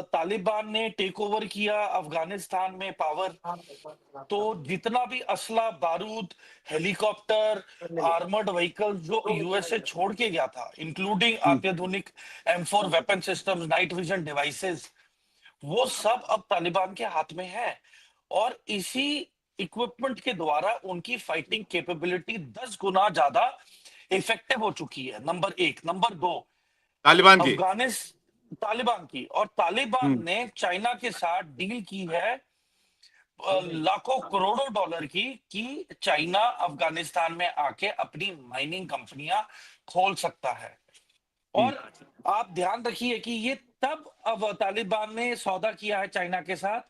तालिबान ने take over किया अफगानिस्तान में पावर, तो जितना भी असला बारूद, हेलीकॉप्टर, आर्मर्ड व्हीकल जो यूएसए छोड़ के गया था, इंक्लूडिंग हम्म, अत्याधुनिक M4 weapon systems, night vision devices, वो सब अब तालिबान के हाथ में है। और इसी इक्विपमेंट के द्वारा उनकी फाइटिंग कैपेबिलिटी 10 गुना ज्यादा इफेक्टिव हो चुकी है। नंबर एक। नंबर दो, तालिबान की। अफगानिस तालिबान की, और तालिबान हम्म, ने चाइना के साथ डील की है लाखों करोड़ों डॉलर की, कि चाइना अफगानिस्तान में आके अपनी माइनिंग कंपनियां खोल सकता है। हम्म, और आप ध्यान रखिए कि ये तब अब तालिबान ने सौदा किया है चाइना के साथ,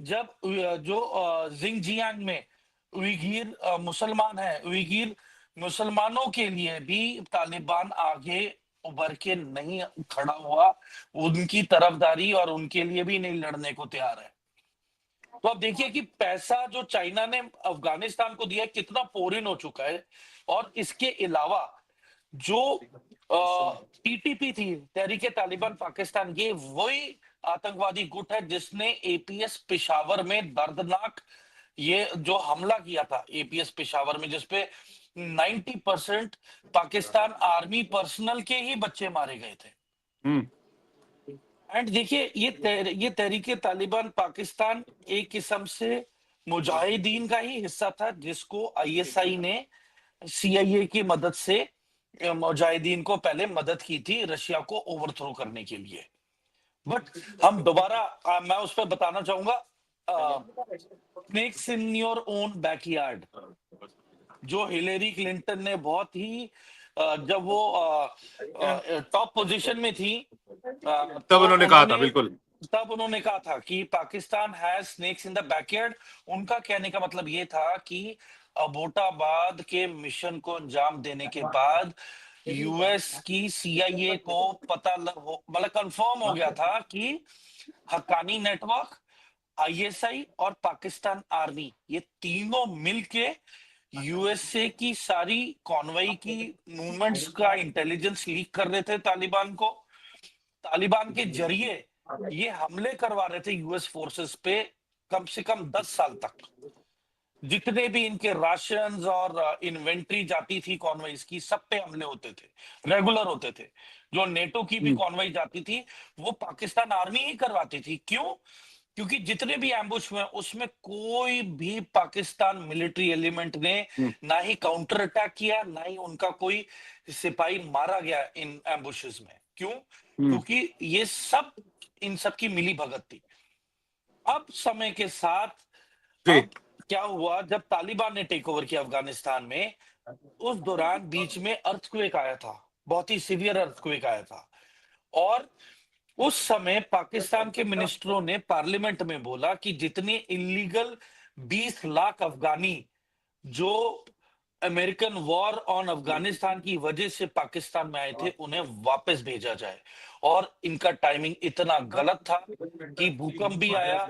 जब जो जिंगजियांग में उइगिर मुसलमान है, उइगिर मुसलमानों के लिए भी तालिबान आगे उभर के नहीं खड़ा हुआ, उनकी तरफदारी और उनके लिए भी नहीं लड़ने को तैयार है। तो अब देखिए कि पैसा जो चाइना ने अफगानिस्तान को दिया है, कितना पोरिन हो चुका है। और इसके अलावा जो टीटीपी थी, तहरीके तालिबान पाकिस्तान, ये वही आतंकवादी गुट है जिसने एपीएस पेशावर में दर्दनाक ये जो हमला किया था एपीएस पेशावर में, जिसपे 90% पाकिस्तान आर्मी पर्सनल के ही बच्चे मारे गए थे। हम्म, एंड देखिए, ये तहरीके तालिबान पाकिस्तान एक किस्म से मुजाहिदीन का ही हिस्सा था, जिसको आईएसआई ने सीआईए की मदद से मुजाहिदीन को पहले मदद की थी रशिया को ओवरथ्रो करने के लिए। बट हम दोबारा मैं उस पर बताना चाहूंगा, snakes in your own backyard, जो हिलेरी क्लिंटन ने बहुत ही जब वो टॉप पोजीशन में थी, तब तो उन्होंने कहा था, उन्होंने बिल्कुल। तब उन्होंने कहा था कि Pakistan has snakes in the backyard. उनका कहने का मतलब ये था कि अबोटाबाद के मिशन को अंजाम देने के बाद यूएस की सीआईए को मतलब कंफर्म हो गया था कि हक्कानी नेटवर्क, आईएसआई और पाकिस्तान आर्मी, ये तीनों मिलके यूएसए की सारी कॉन्वॉय की मूवमेंट्स का इंटेलिजेंस लीक कर रहे थे तालिबान को। तालिबान के जरिए ये हमले करवा रहे थे यूएस फोर्सेस पे, कम से कम 10 साल तक। जितने भी इनके राशंस और इन्वेंट्री जाती थी कॉन्वॉइस की, सब पे हमले होते थे, रेगुलर होते थे। जो नेटो की भी हम्म, कॉन्वॉय जाती थी, वो पाकिस्तान आर्मी ही करवाती थी। क्यों? क्योंकि जितने भी एम्बुश हुए उसमें कोई भी पाकिस्तान मिलिट्री एलिमेंट ने हम्म, ना ही काउंटर अटैक किया, ना ही उनका कोई सिपाही मारा गया इन एम्बुशेस में। क्यों? हम्म, क्योंकि ये सब इन सब की मिली भगत थी। अब समय के साथ, जी। अब क्या हुआ, जब तालिबान ने टेक ओवर किया अफगानिस्तान में, उस दौरान बीच में अर्थक्वेक आया था, बहुत ही सीवियर अर्थक्वेक आया था। और उस समय पाकिस्तान के मिनिस्टरों ने पार्लियामेंट में बोला कि जितने इलीगल 20 लाख अफगानी जो अमेरिकन वॉर ऑन अफगानिस्तान की वजह से पाकिस्तान में आए थे, उन्हें वापस भेजा जाए। और इनका टाइमिंग इतना गलत था कि भूकंप भी आया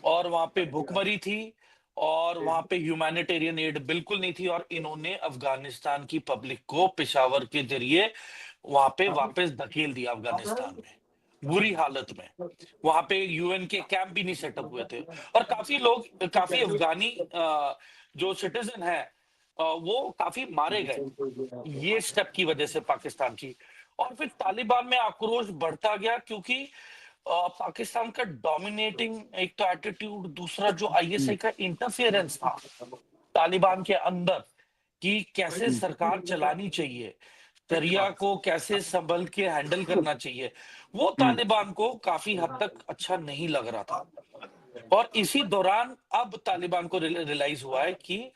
और वहां पे भूखमरी थी, और वहां पे ह्यूमैनिटेरियन एड बिल्कुल नहीं थी, और इन्होंने अफगानिस्तान की पब्लिक को पेशावर के जरिए वहां पे वापस धकेल दिया अफगानिस्तान में, बुरी हालत में। वहां पे यूएन के कैंप भी नहीं सेटअप हुए थे, और काफी लोग, काफी अफगानी जो सिटीजन है, वो काफी मारे गए ये स्टेप की वजह से पाकिस्तान की। और फिर तालिबान में आक्रोश बढ़ता गया, क्योंकि पाकिस्तान का डोमिनेटिंग एक तो एटीट्यूड, दूसरा जो आईएसआई का इंटरफेरेंस था तालिबान के अंदर, कि कैसे सरकार चलानी चाहिए, शरिया को कैसे संभल के हैंडल करना चाहिए, वो हम्म, तालिबान को काफी हद तक अच्छा नहीं लग रहा था। और इसी दौरान अब तालिबान को रियलाइज हुआ है कि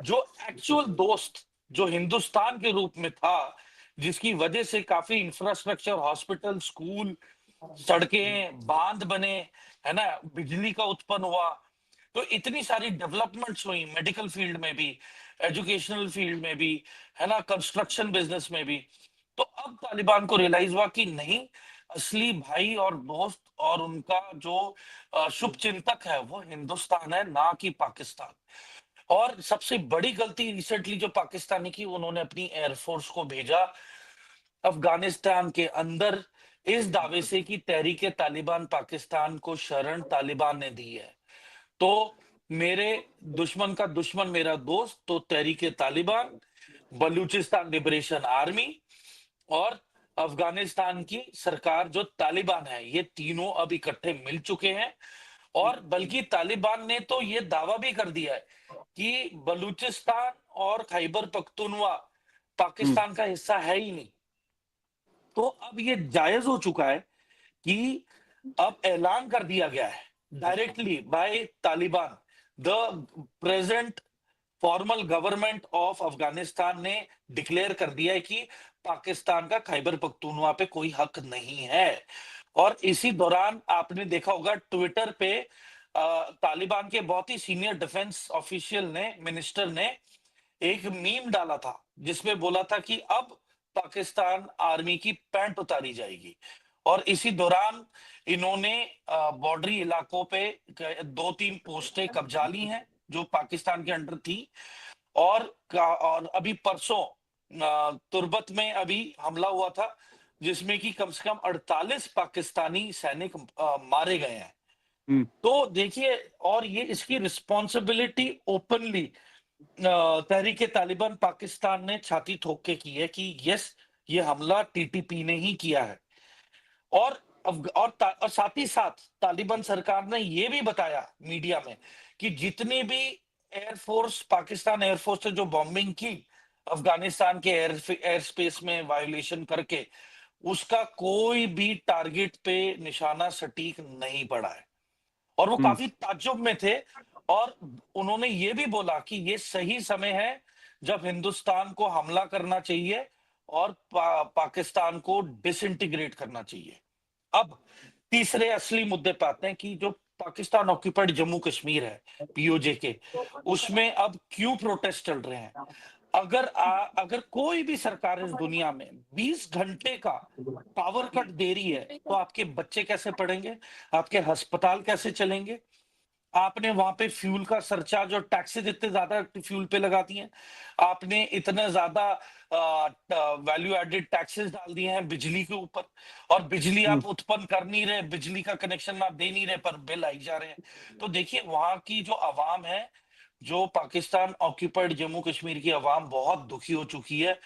जो एक्चुअल दोस्त जो हिंदुस्तान के रूप में था, जिसकी वजह से काफी इंफ्रास्ट्रक्चर, हॉस्पिटल, स्कूल, सड़कें, बांध बने, है ना, बिजली का उत्पन्न हुआ, तो इतनी सारी डेवलपमेंट्स हुई मेडिकल फील्ड में भी, एजुकेशनल फील्ड में भी, है ना, कंस्ट्रक्शन बिजनेस में भी। तो अब तालिबान को रियलाइज हुआ कि नहीं, असली भाई और दोस्त और उनका जो शुभ चिंतक है वो हिंदुस्तान है, ना कि पाकिस्तान। और सबसे बड़ी गलती रिसेंटली जो पाकिस्तान ने की, उन्होंने अपनी एयरफोर्स को भेजा अफगानिस्तान के अंदर, इस दावे से कि तहरीके तालिबान पाकिस्तान को शरण तालिबान ने दी है। तो मेरे दुश्मन का दुश्मन मेरा दोस्त, तो तहरीके तालिबान, बलूचिस्तान लिबरेशन आर्मी और अफगानिस्तान की सरकार जो तालिबान है, ये तीनों अब इकट्ठे मिल चुके हैं। और बल्कि तालिबान ने तो ये दावा भी कर दिया है कि बलूचिस्तान और खैबर पख्तूनवा हम्म, पाकिस्तान का हिस्सा है ही नहीं। तो अब ये जायज हो चुका है कि अब ऐलान कर दिया गया है directly by Taliban, the present formal government of Afghanistan ने डिक्लेयर कर दिया है कि पाकिस्तान का खैबर पख्तूनवा पे कोई हक नहीं है। और इसी दौरान आपने देखा होगा ट्विटर पे तालिबान के बहुत ही सीनियर डिफेंस ऑफिशियल ने, मिनिस्टर ने एक मीम डाला था जिसमें बोला था कि अब पाकिस्तान आर्मी की पैंट उतारी जाएगी। और इसी दौरान इन्होंने बॉर्डरी इलाकों पे 2-3 पोस्टें कब्जा ली हैं जो पाकिस्तान के अंडर थी। और अभी परसों तुर्बत में अभी हमला हुआ था जिसमें कि कम से कम 48 पाकिस्तानी सैनिक मारे गए हैं। हम्म, तो देखिए, और ये इसकी रिस्पॉन्सिबिलिटी ओपनली तहरीके तालिबान पाकिस्तान ने छाती ठोक के की है कि यस, ये हमला टीटीपी ने ही किया है। और और साथ ही साथ तालिबान सरकार ने ये भी बताया मीडिया में कि जितनी भी एयरफोर्स, पाकिस्तान एयरफोर्स ने जो बॉम्बिंग की अफगानिस्तान के एयर स्पेस में वायोलेशन करके, उसका कोई भी टारगेट पे निशाना सटीक नहीं पड़ा है। और वो हम्म, काफी ताज्जुब में थे। और उन्होंने ये भी बोला कि ये सही समय है जब हिंदुस्तान को हमला करना चाहिए और पाकिस्तान को डिसइंटीग्रेट करना चाहिए। अब तीसरे असली मुद्दे पे आते हैं कि जो पाकिस्तान ऑक्यूपाइड जम्मू कश्मीर है, पीओजे के, उसमें अब क्यों प्रोटेस्ट चल रहे हैं। अगर कोई भी सरकार इस दुनिया में 20 घंटे का पावर कट दे रही है तो आपके बच्चे कैसे पढ़ेंगे, आपके अस्पताल कैसे चलेंगे। आपने वहां पे फ्यूल का सरचार्ज और टैक्सेस इतने ज्यादा फ्यूल पे लगा दिए हैं। आपने इतने ज्यादा वैल्यू एडेड टैक्सेस डाल दिए हैं बिजली के ऊपर। और बिजली हम्म, आप उत्पन्न कर नहीं रहे, बिजली का कनेक्शन आप दे नहीं रहे, पर बिल आई जा रहे हैं। तो देखिए, वहां की जो आवाम है, जो पाकिस्तान ऑक्यूपाइड जम्मू कश्मीर की आवाम बहुत दुखी हो चुकी है।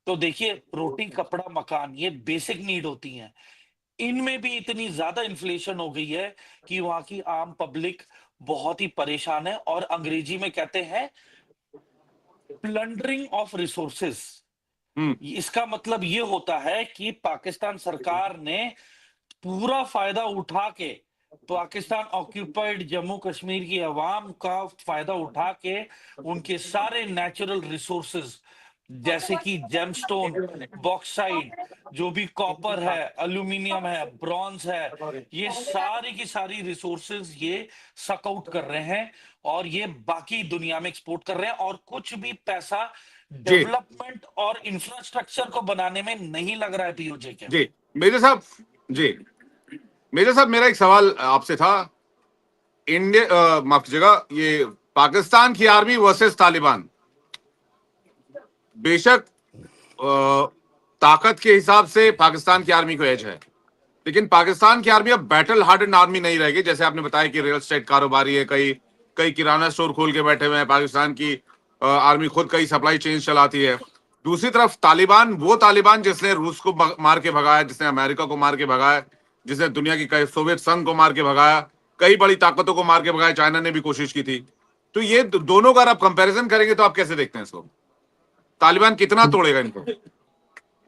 तो देखिए, रोटी कपड़ा मकान ये बेसिक नीड होती हैं, इनमें भी इतनी ज्यादा इन्फ्लेशन हो गई है कि वहां की आम पब्लिक बहुत ही परेशान है। और अंग्रेजी में कहते हैं प्लंडरिंग ऑफ रिसोर्सेस। हम्म, इसका मतलब ये होता है कि पाकिस्तान सरकार ने पूरा फायदा उठा के, पाकिस्तान ऑक्यूपाइड जम्मू कश्मीर की आवाम का फायदा उठा के, उनके सारे नेचुरल रिसोर्सेज जैसे कि जेमस्टोन, बॉक्साइट, जो भी कॉपर है, एल्यूमिनियम है, ब्रॉन्ज है, ये सारी की सारी रिसोर्सेज ये सकआउट कर रहे हैं और ये बाकी दुनिया में एक्सपोर्ट कर रहे हैं। और कुछ भी पैसा जी, डेवलपमेंट और इंफ्रास्ट्रक्चर को बनाने में नहीं लग रहा है पीओजे के। जी, मेरे साहब, जी, मेरे साहब, मेरा एक सवाल आपसे था। इंडिया, माफ कीजिएगा, ये पाकिस्तान की आर्मी वर्सेस तालिबान, बेशक अ, ताकत के हिसाब से पाकिस्तान की आर्मी को एज है, लेकिन पाकिस्तान की आर्मी अब बैटल हार्डन आर्मी नहीं रहेगी। जैसे आपने बताया कि रियल एस्टेट कारोबारी है, कई कई किराना स्टोर खोल के बैठे हुए हैं। पाकिस्तान की आर्मी खुद कई सप्लाई चेन चलाती है। दूसरी तरफ तालिबान, वो तालिबान जिसने रूस को मार के भगाया, जिसने अमेरिका को मार के भगाया, जिसने दुनिया की कई सोवियत संघ को मार के भगाया, कई बड़ी ताकतों को मार के भगाया, चाइना ने भी कोशिश की थी। तो ये दोनों का अगर आप कंपैरिजन करेंगे तो आप कैसे देखते हैं इसको? तालिबान कितना तोड़ेगा इनको?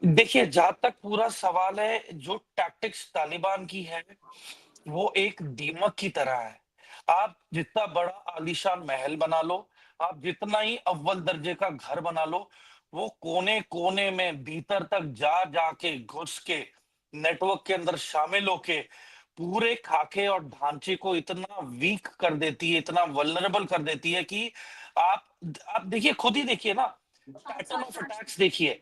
देखिए, जहां तक पूरा सवाल है, जो टैक्टिक्स तालिबान की है वो एक दीमक की तरह है। आप जितना बड़ा आलीशान महल बना लो, आप जितना ही अव्वल दर्जे का घर बना लो, वो कोने कोने में भीतर तक जा जाके घुस के नेटवर्क के अंदर शामिल होके पूरे खाके और ढांचे को इतना वीक कर देती है, इतना वल्नरेबल कर देती है कि आप आप देखिए, खुद ही देखिए ना, पैटर्न ऑफ अटैक्स देखिए।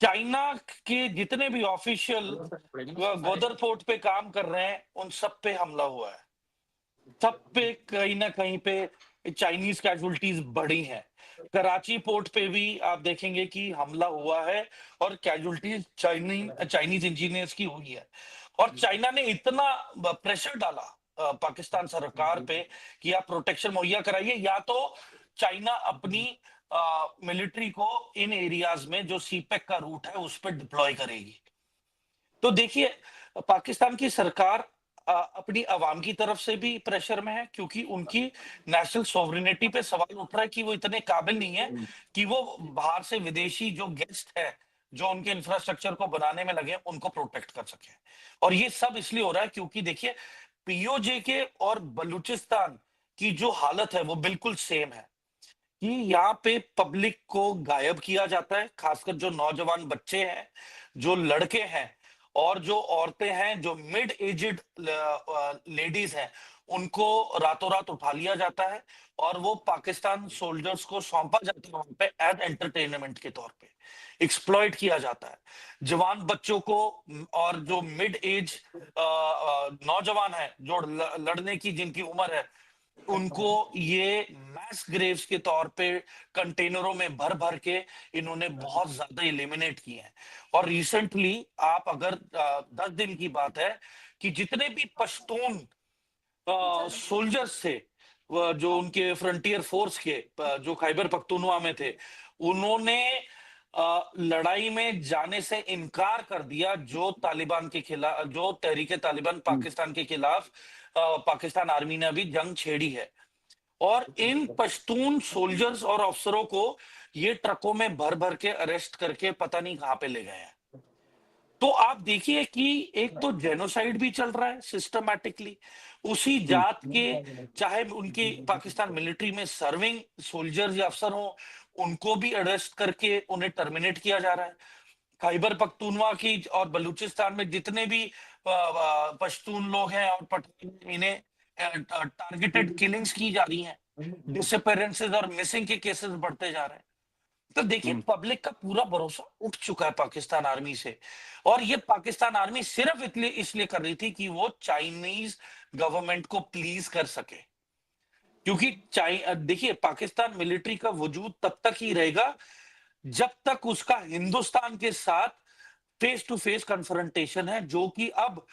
चाइना के जितने भी ऑफिशियल ग्वादर पोर्ट पे काम कर रहे हैं, उन सब पे हमला हुआ है। सब पे कहीं ना कहीं पे चाइनीज कैजुअलिटीज बढ़ी हैं। कराची पोर्ट पे भी आप देखेंगे कि हमला हुआ है और कैजुअलिटीज चाइनीज इंजीनियर्स की हुई है। और चाइना ने इतना प्रेशर डाला पाकिस्तान सरकार पे कि आप प्रोटेक्शन मुहैया कराइए, या तो चाइना अपनी मिलिट्री को इन एरियाज में जो सीपेक का रूट है उस पर डिप्लॉय करेगी। तो देखिए, पाकिस्तान की सरकार अपनी आवाम की तरफ से भी प्रेशर में है, क्योंकि उनकी नेशनल सोवरेनिटी पे सवाल उठ रहा है कि वो इतने काबिल नहीं है कि वो बाहर से विदेशी जो गेस्ट है जो उनके इंफ्रास्ट्रक्चर को बनाने में लगे उनको प्रोटेक्ट कर सके। और ये सब इसलिए हो रहा है क्योंकि देखिए, पीओजे के और बलूचिस्तान की जो हालत है वो बिल्कुल सेम है कि यहाँ पे पब्लिक को गायब किया जाता है, खासकर जो नौजवान बच्चे हैं, जो लड़के हैं और जो औरतें हैं, जो मिड एजेड लेडीज हैं, उनको रातों रात उठा लिया जाता है और वो पाकिस्तान सोल्जर्स को सौंपा जाता है वहां पे एज एंटरटेनमेंट के तौर पे एक्सप्लॉइट किया जाता है। जवान बच्चों को और जो मिड एज नौजवान है जो लड़ने की जिनकी उम्र है, उनको ये मैस ग्रेव्स के तौर पे कंटेनरों में भर भर के इन्होंने बहुत ज्यादा एलिमिनेट किए हैं। और रिसेंटली आप अगर 10 दिन की बात है कि जितने भी पश्तून सोल्जर्स थे, जो उनके फ्रंटियर फोर्स के जो खैबर पख्तूनवा में थे, उन्होंने लड़ाई में जाने से इनकार कर दिया जो तालिबान के खिलाफ, जो तहरीके तालिबान पाकिस्तान के खिलाफ पाकिस्तान आर्मी ने अभी जंग छेड़ी है। और इन पश्तून सोल्जर्स और अफसरों को ये ट्रकों में भर भर के अरेस्ट करके पता नहीं कहां पे ले गए हैं। तो आप देखिए कि एक तो जेनोसाइड भी चल रहा है सिस्टमैटिकली उसी जात के, चाहे उनके पाकिस्तान मिलिट्री में सर्विंग सोल्जर्स या अफसर हो, उनको भी अरेस्ट करके उन्हें टर्मिनेट किया जा रहा है। खैबर पख्तूनवा की और बलूचिस्तान में जितने भी पश्तून लोग हैं और पठान, इन्हें टारगेटेड किलिंग्स की जा रही हैं, डिसअपेरेंसेस और मिसिंग के केसेस बढ़ते जा रहे हैं। तो देखिए, पब्लिक का पूरा भरोसा उठ चुका है पाकिस्तान आर्मी से। और ये पाकिस्तान आर्मी सिर्फ इसलिए कर रही थी कि वो चाइनीज गवर्नमेंट को प्लीज कर सके, क्योंकि देखिए, पाकिस्तान मिलिट्री का वजूद तब तक ही रहेगा जब तक उसका हिंदुस्तान के साथ फेस टू फेस कन्फ्रंटेशन है, जो कि अब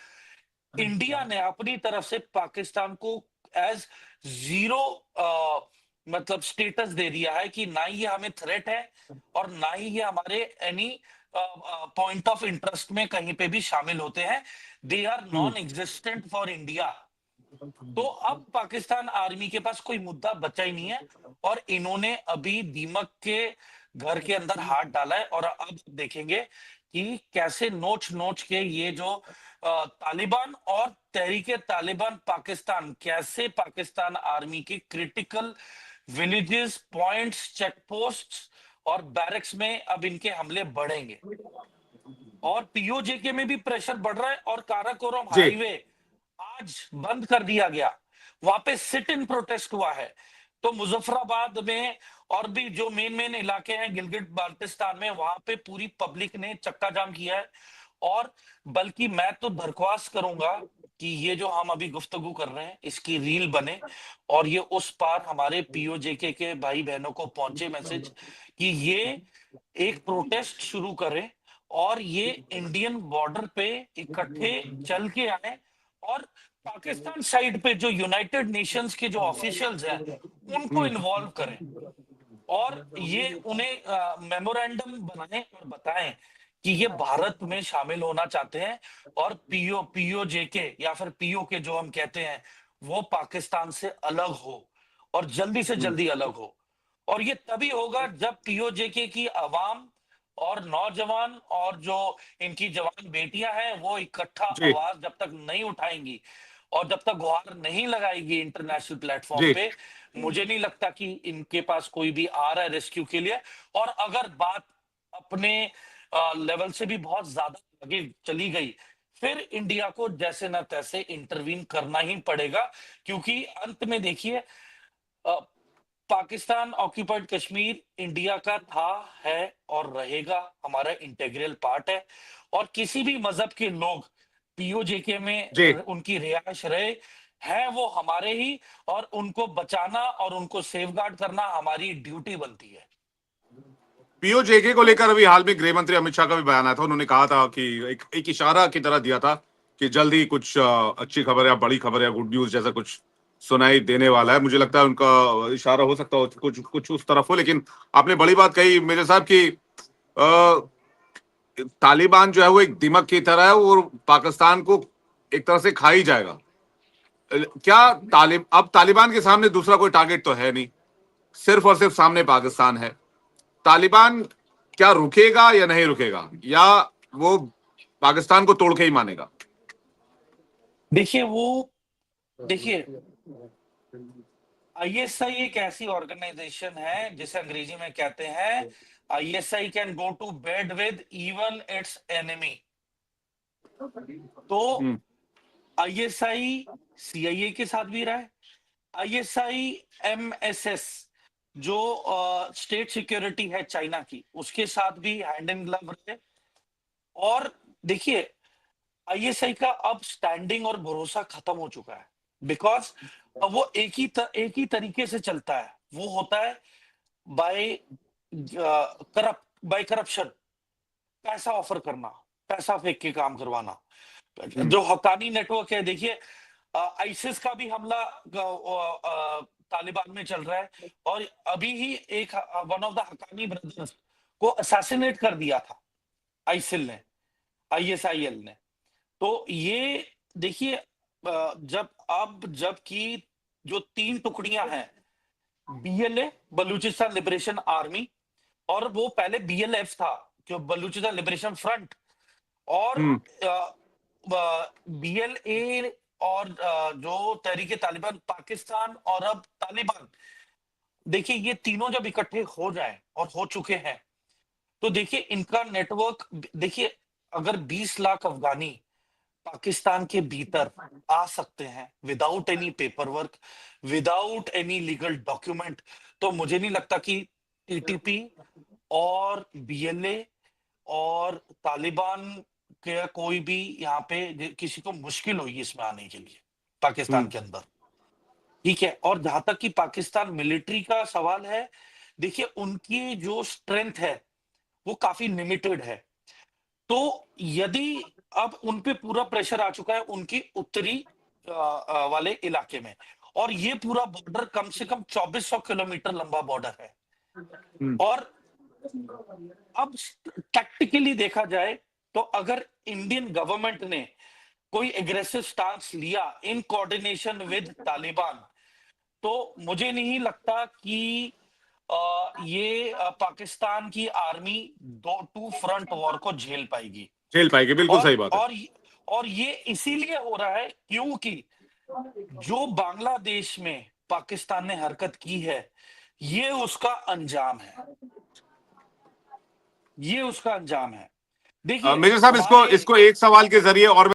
इंडिया ने अपनी तरफ से पाकिस्तान को एज जीरो मतलब स्टेटस दे दिया है कि ना ही ये हमें थ्रेट है और ना ही ये हमारे एनी पॉइंट ऑफ इंटरेस्ट में कहीं पे भी शामिल होते हैं। They are non existent for India. तो अब पाकिस्तान आर्मी के पास कोई मुद्दा बचा ही नहीं है और इन्होंने अभी दीमक के घर के अंदर हाथ डाला है। और अब देखेंगे कि कैसे नोच नोच के ये जो तालिबान और तहरीके तालिबान पाकिस्तान कैसे पाकिस्तान आर्मी के critical villages, points, check post और बैरक्स में अब इनके हमले बढ़ेंगे। और पीओजेके में भी प्रेशर बढ़ रहा है और काराकोरम जी हाईवे आज बंद कर दिया गया, वहां पे सिट इन प्रोटेस्ट हुआ है। तो मुजफ्फराबाद में और भी जो मेन मेन इलाके हैं गिलगित बाल्टिस्तान में, वहां पे पूरी पब्लिक ने चक्का जाम किया है। और बल्कि मैं तो दरख्वास्त करूंगा कि ये जो हम अभी गुफ्तगू कर रहे हैं इसकी रील बने और ये उस पार हमारे पीओजेके के भाई बहनों को पहुंचे मैसेज कि ये एक प्रोटेस्ट शुरू करें और ये इंडियन बॉर्डर पे इकट्ठे चल के आए और पाकिस्तान साइड पे जो यूनाइटेड नेशंस के जो ऑफिशियल्स हैं उनको इन्वॉल्व करें और ये उन्हें मेमोरेंडम बनाएं और बताएं कि ये भारत में शामिल होना चाहते हैं और पीओजेके या फिर पीओ के जो हम कहते हैं वो पाकिस्तान से अलग हो और जल्दी से जल्दी अलग हो। और ये तभी होगा जब पीओजेके की आवाम और नौजवान और जो इनकी जवान बेटियां हैं वो इकट्ठा जी आवाज जब तक नहीं उठाएंगी और जब तक गुहार नहीं लगाएगी इंटरनेशनल प्लेटफॉर्म जी पे, मुझे नहीं लगता कि इनके पास कोई भी आ रहा है रेस्क्यू के लिए। और अगर बात अपने लेवल से भी बहुत ज्यादा आगे चली गई, फिर इंडिया को जैसे ना तैसे इंटरवीन करना ही पड़ेगा, क्योंकि अंत में देखिए, पाकिस्तान ऑक्यूपाइड कश्मीर इंडिया का था, है और रहेगा, हमारा इंटेग्रल पार्ट है। और किसी भी मजहब के लोग पीओजेके में जी उनकी रिहाइश रहे हैं वो हमारे ही, और उनको बचाना और उनको सेफगार्ड करना हमारी ड्यूटी बनती है। पीओजेके को लेकर अभी हाल में गृह मंत्री अमित शाह का भी बयान आया था। उन्होंने कहा था कि एक इशारा की तरह दिया था कि जल्द ही कुछ अच्छी खबर या बड़ी खबर या गुड न्यूज जैसा कुछ सुनाई देने वाला है। मुझे लगता है उनका इशारा हो सकता हो कुछ कुछ उस तरफ हो, लेकिन आपने बड़ी बात कही मेजर साहब की तालिबान जो है वो एक दिमक की तरह है और पाकिस्तान को एक तरह से खा ही जाएगा। क्या अब तालिबान के सामने दूसरा कोई टारगेट तो है नहीं, सिर्फ और सिर्फ सामने पाकिस्तान है। तालिबान क्या रुकेगा या नहीं रुकेगा, या वो पाकिस्तान को तोड़ के ही मानेगा? देखिए आईएसआई एक ऐसी ऑर्गेनाइजेशन है जिसे अंग्रेजी में कहते हैं ISI can go to bed with even its enemy. तो आईएसआई सीआईए के साथ भी रहा है, आईएसआई एमएसएस जो स्टेट सिक्योरिटी है चाइना की उसके साथ भी हैंड इन ग्लव रहे। और देखिए आईएसआई का अब स्टैंडिंग और भरोसा खत्म हो चुका है, बिकॉज अब वो एक ही तरीके से चलता है, वो होता है बाय करप्शन, पैसा ऑफर करना, पैसा फेंक के काम करवाना। जो हक्कानी नेटवर्क है, देखिए आईसिस का भी हमला तालिबान में चल रहा है, और अभी ही एक one of the Haqqani brothers को असैसिनेट कर दिया था आईसिल ने, आईएसआईएल ने। तो ये देखिए जबकि जो 3 टुकड़ियां हैं, बीएलए बलूचिस्तान लिबरेशन आर्मी, और वो पहले बीएलएफ था जो बलूचिस्तान लिबरेशन फ्रंट, और बीएलए और जो तहरीके तालिबान पाकिस्तान और अब तालिबान, देखिए ये तीनों जब इकट्ठे हो जाएं और हो चुके हैं तो देखिए इनका नेटवर्क, देखिए अगर 20 लाख अफगानी पाकिस्तान के भीतर आ सकते हैं without any paper work, without any legal document, तो मुझे नहीं लगता कि टीटीपी और बीएलए और तालिबान के कोई भी यहाँ पे किसी को मुश्किल होगी इसमें आने के लिए पाकिस्तान के अंदर। ठीक है, और जहां तक कि पाकिस्तान मिलिट्री का सवाल है, देखिए उनकी जो स्ट्रेंथ है वो काफी लिमिटेड है। तो यदि अब उन पे पूरा प्रेशर आ चुका है उनकी उत्तरी वाले इलाके में, और ये पूरा बॉर्डर कम से कम 2400 किलोमीटर लंबा बॉर्डर है। और अब टैक्टिकली देखा जाए तो अगर इंडियन गवर्नमेंट ने कोई एग्रेसिव स्टांस लिया इन कोऑर्डिनेशन विद तालिबान, तो मुझे नहीं लगता कि ये पाकिस्तान की आर्मी 2 फ्रंट वॉर को झेल पाएगी। बिल्कुल सही बात है। और ये इसीलिए हो रहा है क्योंकि जो बांग्लादेश में पाकिस्तान ने हरकत की है, ये उसका अंजाम है, ये उसका अंजाम है। देखिए मेजर साहब, इसको एक सवाल के जरिए और